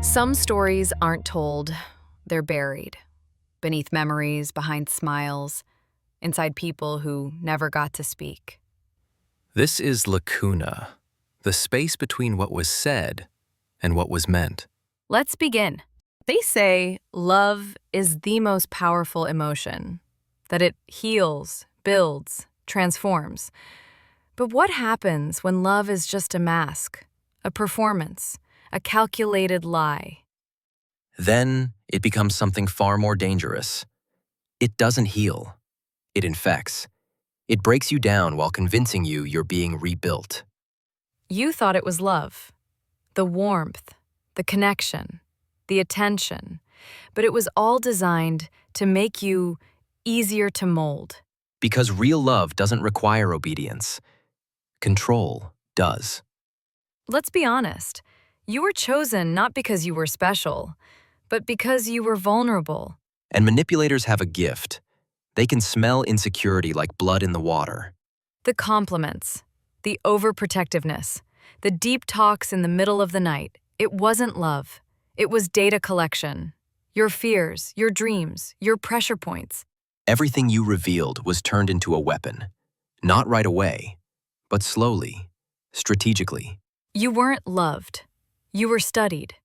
Some stories aren't told, they're buried. Beneath memories, behind smiles, inside people who never got to speak. This is lacuna, the space between what was said and what was meant. Let's begin. They say love is the most powerful emotion, that it heals, builds, transforms. But what happens when love is just a mask, a performance, a calculated lie? Then it becomes something far more dangerous. It doesn't heal. It infects. It breaks you down while convincing you you're being rebuilt. You thought it was love, the warmth, the connection, the attention, but it was all designed to make you easier to mold. Because real love doesn't require obedience. Control does. Let's be honest. You were chosen not because you were special, but because you were vulnerable. And manipulators have a gift. They can smell insecurity like blood in the water. The compliments, the overprotectiveness, the deep talks in the middle of the night. It wasn't love. It was data collection. Your fears, your dreams, your pressure points. Everything you revealed was turned into a weapon. Not right away, but slowly, strategically. You weren't loved. You were studied.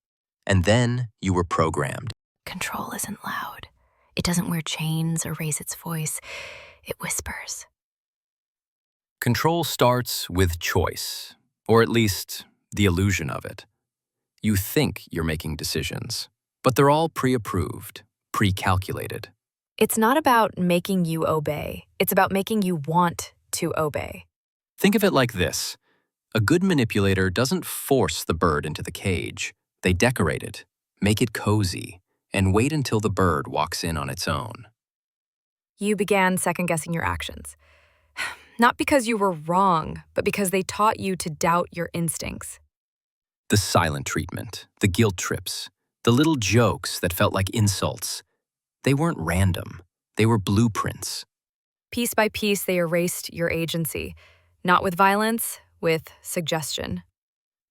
And then you were programmed. Control isn't loud. It doesn't wear chains or raise its voice. It whispers. Control starts with choice, or at least the illusion of it. You think you're making decisions, but they're all pre-approved, pre-calculated. It's not about making you obey. It's about making you want to obey. Think of it like this. A good manipulator doesn't force the bird into the cage. They decorate it, make it cozy, and wait until the bird walks in on its own. You began second-guessing your actions. Not because you were wrong, but because they taught you to doubt your instincts. The silent treatment, the guilt trips, the little jokes that felt like insults. They weren't random. They were blueprints. Piece by piece, they erased your agency. Not with violence, with suggestion.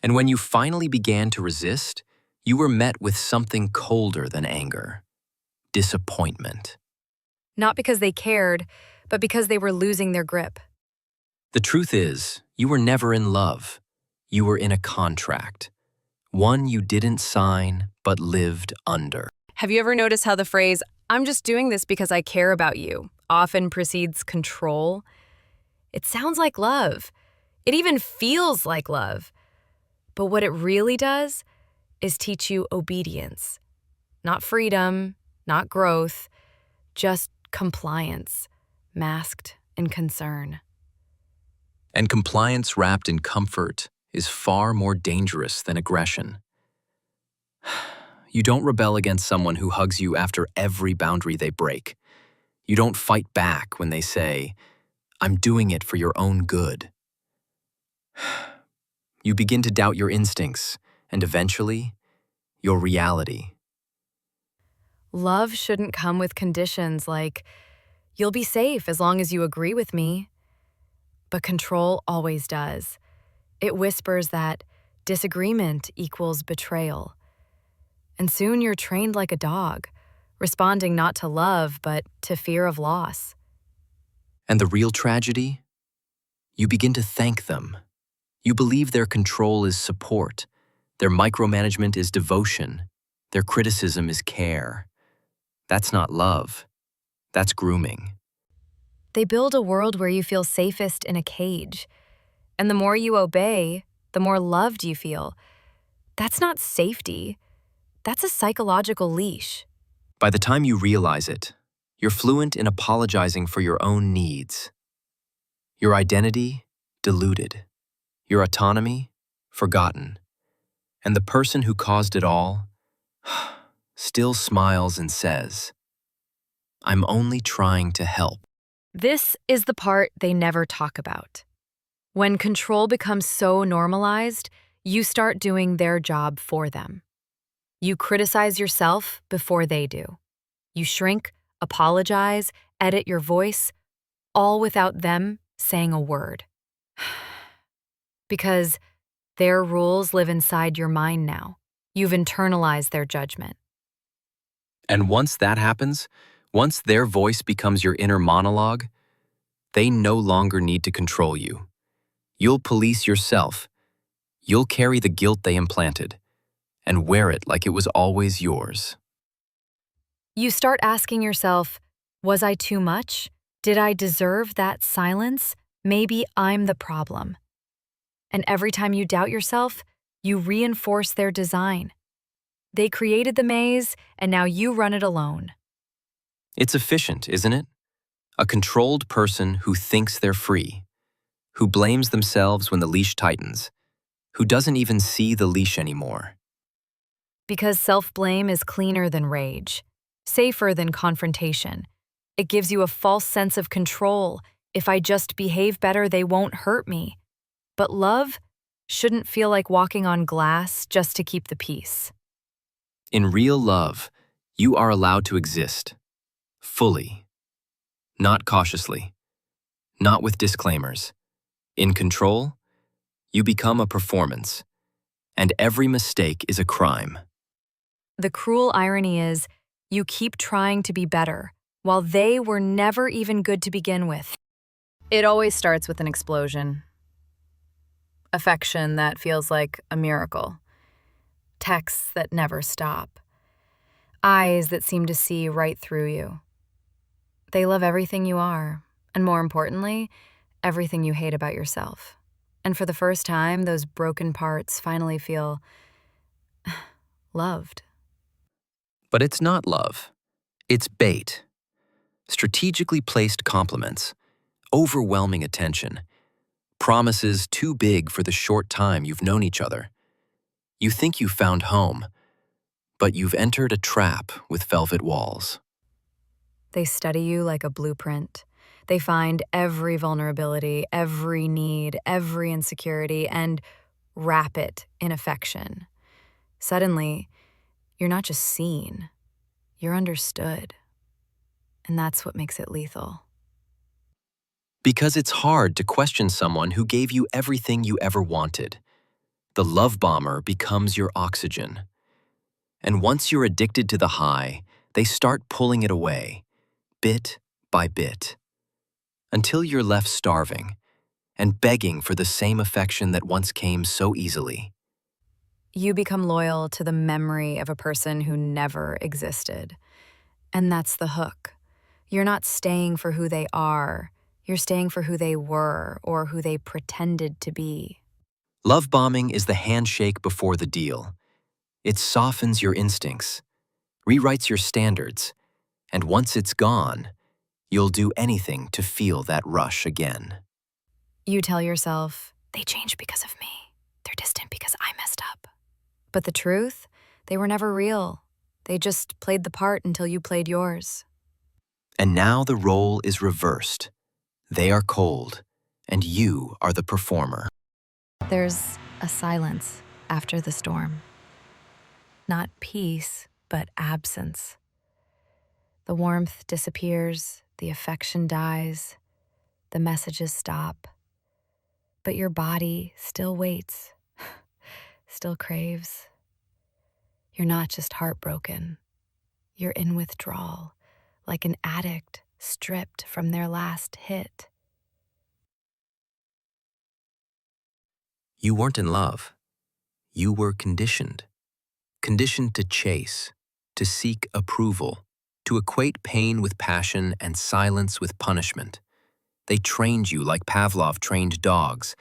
And when you finally began to resist, you were met with something colder than anger. Disappointment. Not because they cared, but because they were losing their grip. The truth is, you were never in love. You were in a contract. One you didn't sign, but lived under. Have you ever noticed how the phrase, "I'm just doing this because I care about you," often precedes control? It sounds like love. It even feels like love. But what it really does is teach you obedience. Not freedom, not growth, just compliance, masked in concern. And compliance wrapped in comfort is far more dangerous than aggression. You don't rebel against someone who hugs you after every boundary they break. You don't fight back when they say, "I'm doing it for your own good." You begin to doubt your instincts, and eventually, your reality. Love shouldn't come with conditions like, "You'll be safe as long as you agree with me." But control always does. It whispers that disagreement equals betrayal. And soon you're trained like a dog, responding not to love, but to fear of loss. And the real tragedy? You begin to thank them. You believe their control is support, their micromanagement is devotion, their criticism is care. That's not love. That's grooming. They build a world where you feel safest in a cage. And the more you obey, the more loved you feel. That's not safety. That's a psychological leash. By the time you realize it, you're fluent in apologizing for your own needs. Your identity, diluted. Your autonomy, forgotten. And the person who caused it all still smiles and says, "I'm only trying to help." This is the part they never talk about. When control becomes so normalized, you start doing their job for them. You criticize yourself before they do. You shrink, apologize, edit your voice, all without them saying a word. Because their rules live inside your mind now. You've internalized their judgment. And once that happens, once their voice becomes your inner monologue, they no longer need to control you. You'll police yourself. You'll carry the guilt they implanted and wear it like it was always yours. You start asking yourself, was I too much? Did I deserve that silence? Maybe I'm the problem. And every time you doubt yourself, you reinforce their design. They created the maze, and now you run it alone. It's efficient, isn't it? A controlled person who thinks they're free, who blames themselves when the leash tightens, who doesn't even see the leash anymore. Because self-blame is cleaner than rage, safer than confrontation. It gives you a false sense of control. If I just behave better, they won't hurt me. But love shouldn't feel like walking on glass just to keep the peace. In real love, you are allowed to exist, fully, not cautiously, not with disclaimers. In control, you become a performance, and every mistake is a crime. The cruel irony is, you keep trying to be better, while they were never even good to begin with. It always starts with an explosion. Affection that feels like a miracle. Texts that never stop. Eyes that seem to see right through you. They love everything you are, and more importantly, everything you hate about yourself. And for the first time, those broken parts finally feel loved. But it's not love. It's bait. Strategically placed compliments, overwhelming attention, promises too big for the short time you've known each other. You think you found home, but you've entered a trap with velvet walls. They study you like a blueprint. They find every vulnerability, every need, every insecurity, and wrap it in affection. Suddenly, you're not just seen, you're understood. And that's what makes it lethal. Because it's hard to question someone who gave you everything you ever wanted. The love bomber becomes your oxygen. And once you're addicted to the high, they start pulling it away, bit by bit, until you're left starving and begging for the same affection that once came so easily. You become loyal to the memory of a person who never existed. And that's the hook. You're not staying for who they are. You're staying for who they were or who they pretended to be. Love bombing is the handshake before the deal. It softens your instincts, rewrites your standards, and once it's gone, you'll do anything to feel that rush again. You tell yourself, they changed because of me. They're distant because I messed up. But the truth, they were never real. They just played the part until you played yours. And now the role is reversed. They are cold, and you are the performer. There's a silence after the storm. Not peace, but absence. The warmth disappears, the affection dies, the messages stop. But your body still waits, still craves. You're not just heartbroken. You're in withdrawal, like an addict stripped from their last hit. You weren't in love. You were conditioned. Conditioned to chase, to seek approval, to equate pain with passion and silence with punishment. They trained you like Pavlov trained dogs,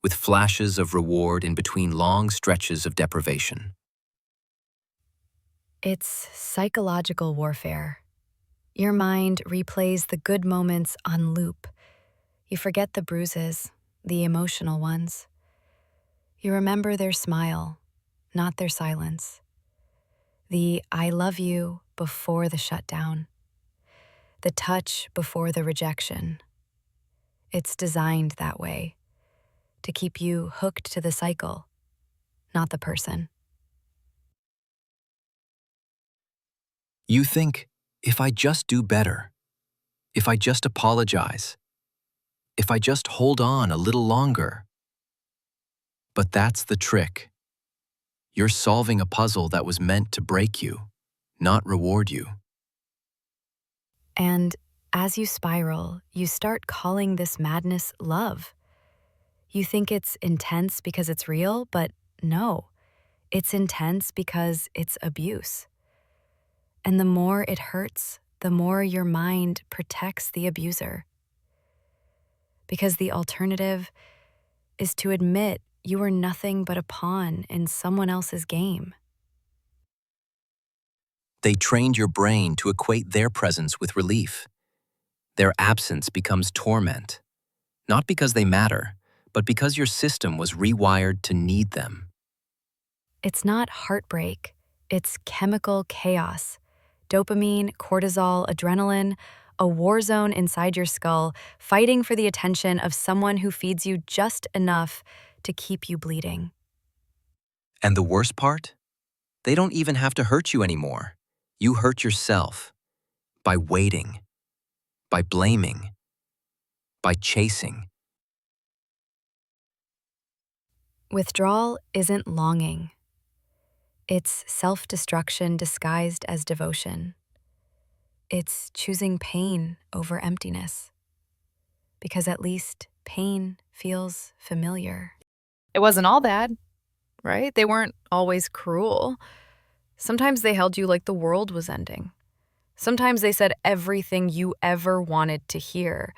with flashes of reward in between long stretches of deprivation. It's psychological warfare. Your mind replays the good moments on loop. You forget the bruises, the emotional ones. You remember their smile, not their silence. The I love you before the shutdown. The touch before the rejection. It's designed that way, to keep you hooked to the cycle, not the person. You think, if I just do better, if I just apologize, if I just hold on a little longer. But that's the trick. You're solving a puzzle that was meant to break you, not reward you. And as you spiral, you start calling this madness love. You think it's intense because it's real, but no, it's intense because it's abuse. And the more it hurts, the more your mind protects the abuser. Because the alternative is to admit you are nothing but a pawn in someone else's game. They trained your brain to equate their presence with relief. Their absence becomes torment, not because they matter, but because your system was rewired to need them. It's not heartbreak, it's chemical chaos. Dopamine, cortisol, adrenaline, a war zone inside your skull, fighting for the attention of someone who feeds you just enough to keep you bleeding. And the worst part? They don't even have to hurt you anymore. You hurt yourself by waiting, by blaming, by chasing. Withdrawal isn't longing. It's self-destruction disguised as devotion. It's choosing pain over emptiness. Because at least pain feels familiar. It wasn't all bad, right? They weren't always cruel. Sometimes they held you like the world was ending. Sometimes they said everything you ever wanted to hear.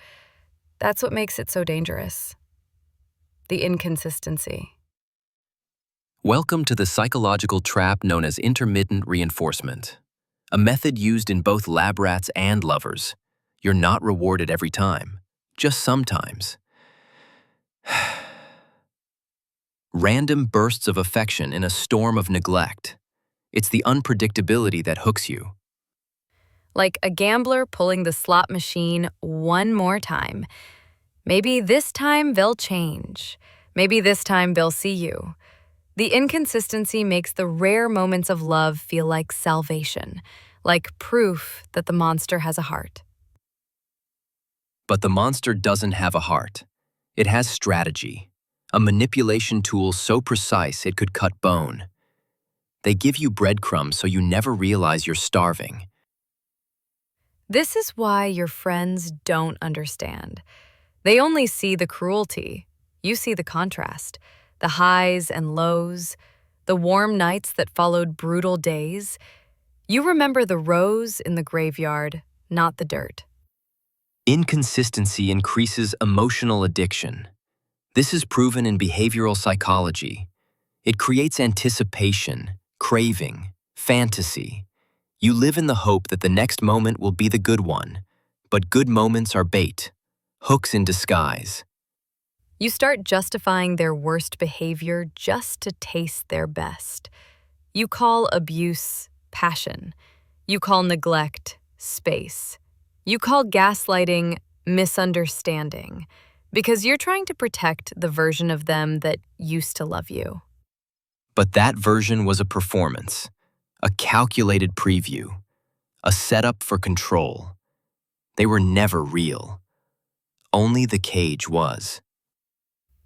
That's what makes it so dangerous. The inconsistency. Welcome to the psychological trap known as intermittent reinforcement, a method used in both lab rats and lovers. You're not rewarded every time, just sometimes. Random bursts of affection in a storm of neglect. It's the unpredictability that hooks you. Like a gambler pulling the slot machine one more time. Maybe this time they'll change. Maybe this time they'll see you. The inconsistency makes the rare moments of love feel like salvation, like proof that the monster has a heart. But the monster doesn't have a heart. It has strategy, a manipulation tool so precise it could cut bone. They give you breadcrumbs so you never realize you're starving. This is why your friends don't understand. They only see the cruelty. You see the contrast, the highs and lows, the warm nights that followed brutal days. You remember the rose in the graveyard, not the dirt. Inconsistency increases emotional addiction. This is proven in behavioral psychology. It creates anticipation, craving, fantasy. You live in the hope that the next moment will be the good one, but good moments are bait, hooks in disguise. You start justifying their worst behavior just to taste their best. You call abuse passion. You call neglect space. You call gaslighting misunderstanding, because you're trying to protect the version of them that used to love you. But that version was a performance, a calculated preview, a setup for control. They were never real. Only the cage was.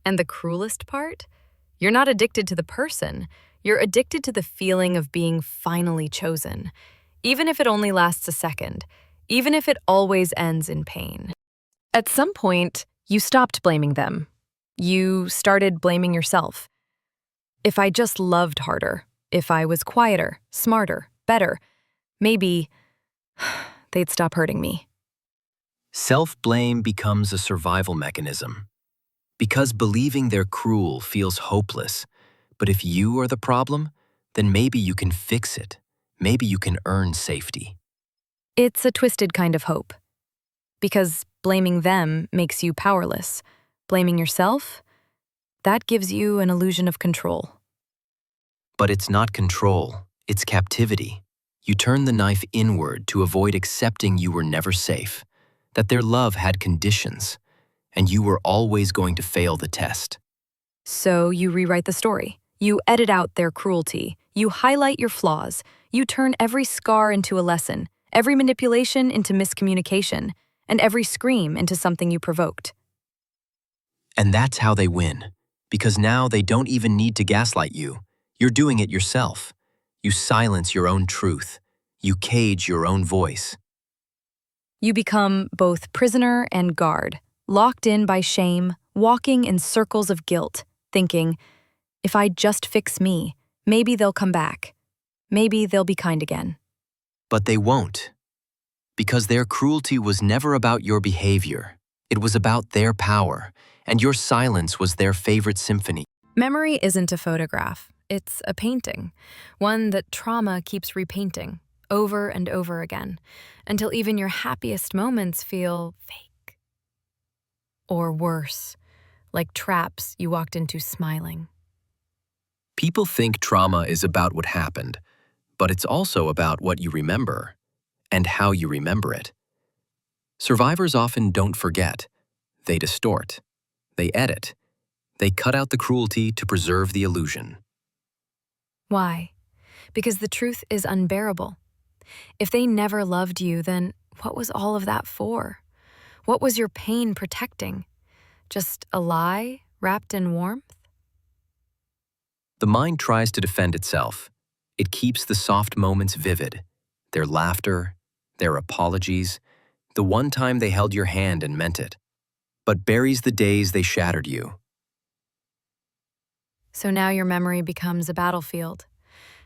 And the cruelest part? You're not addicted to the person. You're addicted to the feeling of being finally chosen, even if it only lasts a second, even if it always ends in pain. At some point, you stopped blaming them. You started blaming yourself. If I just loved harder, if I was quieter, smarter, better, maybe they'd stop hurting me. Self-blame becomes a survival mechanism. Because believing they're cruel feels hopeless. But if you are the problem, then maybe you can fix it. Maybe you can earn safety. It's a twisted kind of hope. Because blaming them makes you powerless. Blaming yourself, that gives you an illusion of control. But it's not control, it's captivity. You turn the knife inward to avoid accepting you were never safe, that their love had conditions, and you were always going to fail the test. So you rewrite the story. You edit out their cruelty. You highlight your flaws. You turn every scar into a lesson, every manipulation into miscommunication, and every scream into something you provoked. And that's how they win, because now they don't even need to gaslight you. You're doing it yourself. You silence your own truth. You cage your own voice. You become both prisoner and guard, locked in by shame, walking in circles of guilt, thinking, if I just fix me, maybe they'll come back. Maybe they'll be kind again. But they won't. Because their cruelty was never about your behavior. It was about their power, and your silence was their favorite symphony. Memory isn't a photograph. It's a painting, one that trauma keeps repainting over and over again, until even your happiest moments feel fake. Or worse, like traps you walked into smiling. People think trauma is about what happened, but it's also about what you remember and how you remember it. Survivors often don't forget. They distort. They edit. They cut out the cruelty to preserve the illusion. Why? Because the truth is unbearable. If they never loved you, then what was all of that for? What was your pain protecting? Just a lie wrapped in warmth? The mind tries to defend itself. It keeps the soft moments vivid, their laughter, their apologies, the one time they held your hand and meant it, but buries the days they shattered you. So now your memory becomes a battlefield.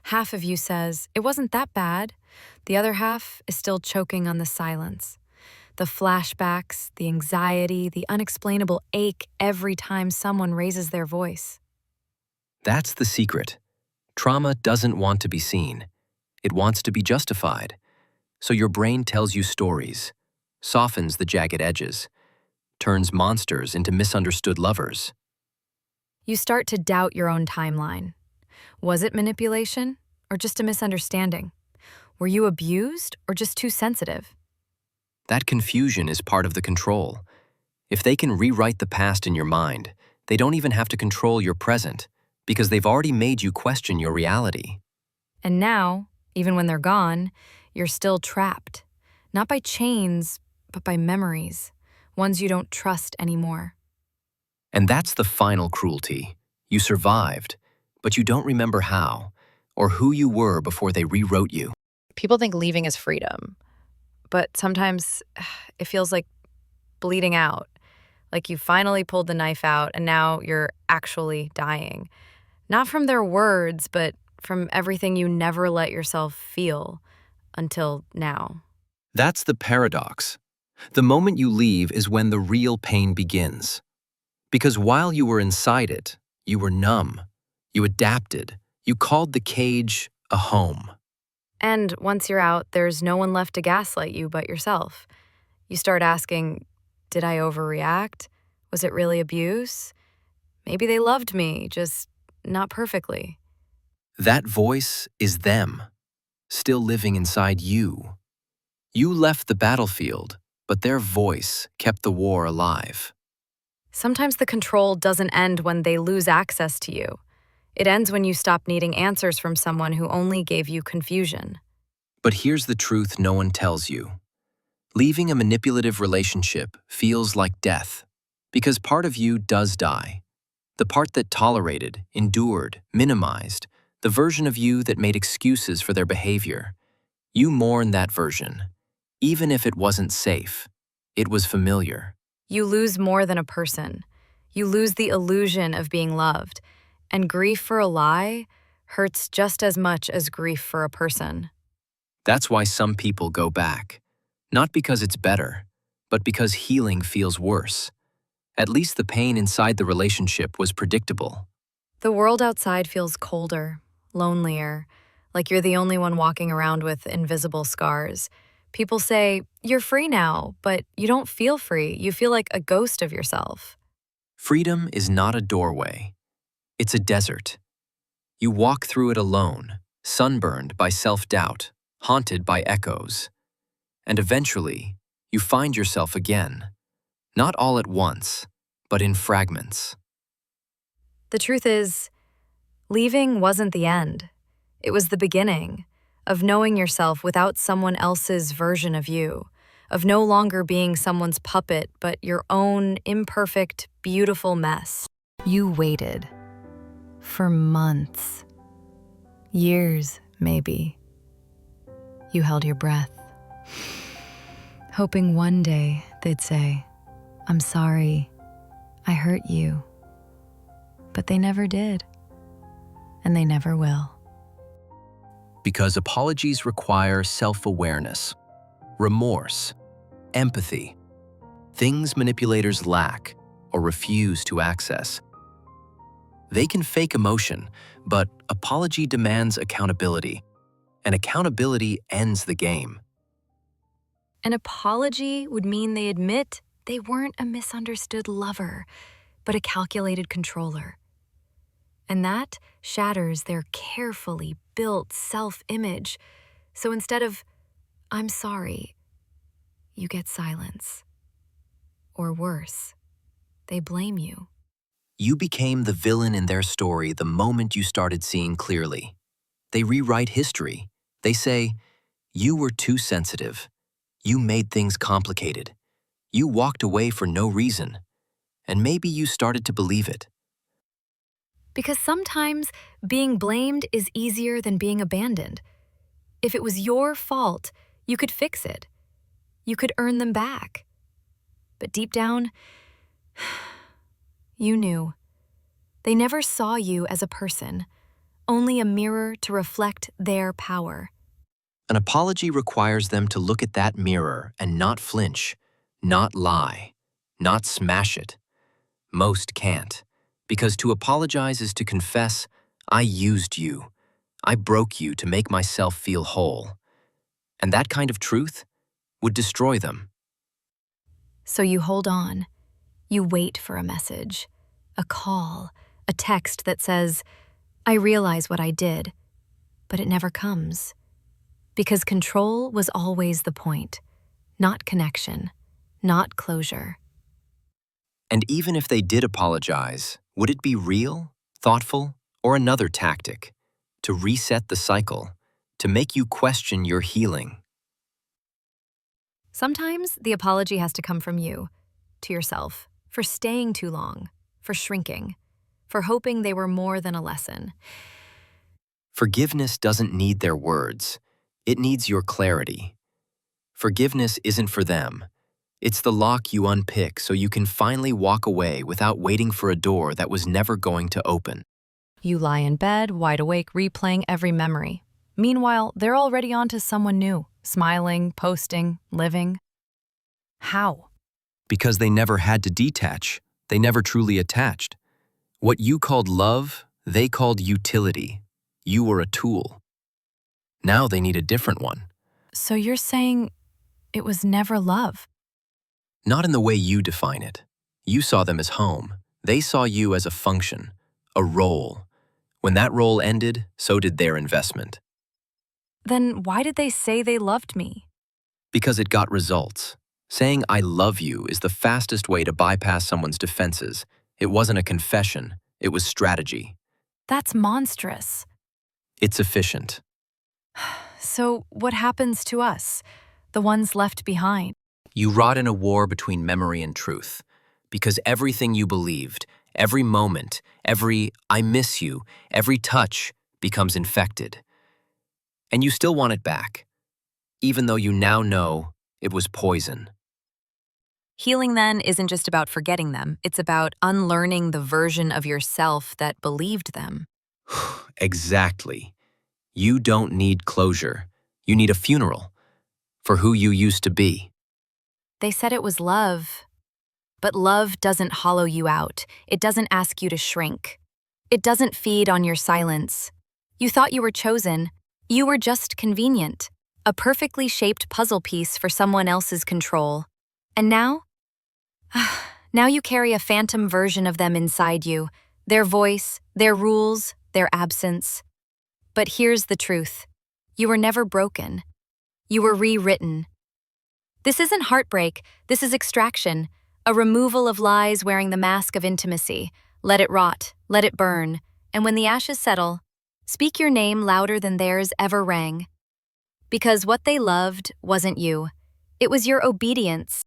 Half of you says, it wasn't that bad. The other half is still choking on the silence. The flashbacks, the anxiety, the unexplainable ache every time someone raises their voice. That's the secret. Trauma doesn't want to be seen. It wants to be justified. So your brain tells you stories, softens the jagged edges, turns monsters into misunderstood lovers. You start to doubt your own timeline. Was it manipulation or just a misunderstanding? Were you abused or just too sensitive? That confusion is part of the control. If they can rewrite the past in your mind, they don't even have to control your present, because they've already made you question your reality. And now, even when they're gone, you're still trapped. Not by chains, but by memories, ones you don't trust anymore. And that's the final cruelty. You survived, but you don't remember how, or who you were before they rewrote you. People think leaving is freedom, but sometimes it feels like bleeding out, like you finally pulled the knife out and now you're actually dying. Not from their words, but from everything you never let yourself feel until now. That's the paradox. The moment you leave is when the real pain begins. Because while you were inside it, you were numb. You adapted. You called the cage a home. And once you're out, there's no one left to gaslight you but yourself. You start asking, did I overreact? Was it really abuse? Maybe they loved me, just not perfectly. That voice is them, still living inside you. You left the battlefield, but their voice kept the war alive. Sometimes the control doesn't end when they lose access to you. It ends when you stop needing answers from someone who only gave you confusion. But here's the truth no one tells you. Leaving a manipulative relationship feels like death, because part of you does die. The part that tolerated, endured, minimized, the version of you that made excuses for their behavior. You mourn that version, even if it wasn't safe. It was familiar. You lose more than a person. You lose the illusion of being loved. And grief for a lie hurts just as much as grief for a person. That's why some people go back. Not because it's better, but because healing feels worse. At least the pain inside the relationship was predictable. The world outside feels colder, lonelier, like you're the only one walking around with invisible scars. People say, you're free now, but you don't feel free. You feel like a ghost of yourself. Freedom is not a doorway. It's a desert. You walk through it alone, sunburned by self-doubt, haunted by echoes. And eventually, you find yourself again. Not all at once, but in fragments. The truth is, leaving wasn't the end. It was the beginning of knowing yourself without someone else's version of you, of no longer being someone's puppet, but your own imperfect, beautiful mess. You waited for months, Years, maybe. You held your breath, hoping one day they'd say, "I'm sorry, I hurt you." But they never did, and they never will. Because apologies require self-awareness, remorse, empathy, things manipulators lack or refuse to access. They can fake emotion, but apology demands accountability, and accountability ends the game. An apology would mean they admit they weren't a misunderstood lover, but a calculated controller. And that shatters their carefully built self-image. So instead of, "I'm sorry," you get silence. Or worse, they blame you. You became the villain in their story the moment you started seeing clearly. They rewrite history. They say, "You were too sensitive. You made things complicated. You walked away for no reason." And maybe you started to believe it. Because sometimes being blamed is easier than being abandoned. If it was your fault, you could fix it. You could earn them back. But deep down, you knew. They never saw you as a person, only a mirror to reflect their power. An apology requires them to look at that mirror and not flinch, not lie, not smash it. Most can't, because to apologize is to confess, "I used you. I broke you to make myself feel whole." And that kind of truth would destroy them. So you hold on. You wait for a message, a call, a text that says, "I realize what I did," but it never comes. Because control was always the point, not connection, not closure. And even if they did apologize, would it be real, thoughtful, or another tactic to reset the cycle, to make you question your healing? Sometimes the apology has to come from you, to yourself, for staying too long, for shrinking, for hoping they were more than a lesson. Forgiveness doesn't need their words. It needs your clarity. Forgiveness isn't for them. It's the lock you unpick so you can finally walk away without waiting for a door that was never going to open. You lie in bed, wide awake, replaying every memory. Meanwhile, they're already on to someone new, smiling, posting, living. How? Because they never had to detach. They never truly attached. What you called love, they called utility. You were a tool. Now they need a different one. So you're saying it was never love? Not in the way you define it. You saw them as home. They saw you as a function, a role. When that role ended, so did their investment. Then why did they say they loved me? Because it got results. Saying "I love you" is the fastest way to bypass someone's defenses. It wasn't a confession, it was strategy. That's monstrous. It's efficient. So what happens to us, the ones left behind? You rot in a war between memory and truth. Because everything you believed, every moment, every "I miss you," every touch becomes infected. And you still want it back, even though you now know it was poison. Healing then isn't just about forgetting them, it's about unlearning the version of yourself that believed them. Exactly. You don't need closure. You need a funeral for who you used to be. They said it was love. But love doesn't hollow you out. It doesn't ask you to shrink. It doesn't feed on your silence. You thought you were chosen. You were just convenient. A perfectly shaped puzzle piece for someone else's control. And now? Now you carry a phantom version of them inside you. Their voice, their rules, their absence. But here's the truth. You were never broken. You were rewritten. This isn't heartbreak. This is extraction. A removal of lies wearing the mask of intimacy. Let it rot. Let it burn. And when the ashes settle, speak your name louder than theirs ever rang. Because what they loved wasn't you. It was your obedience.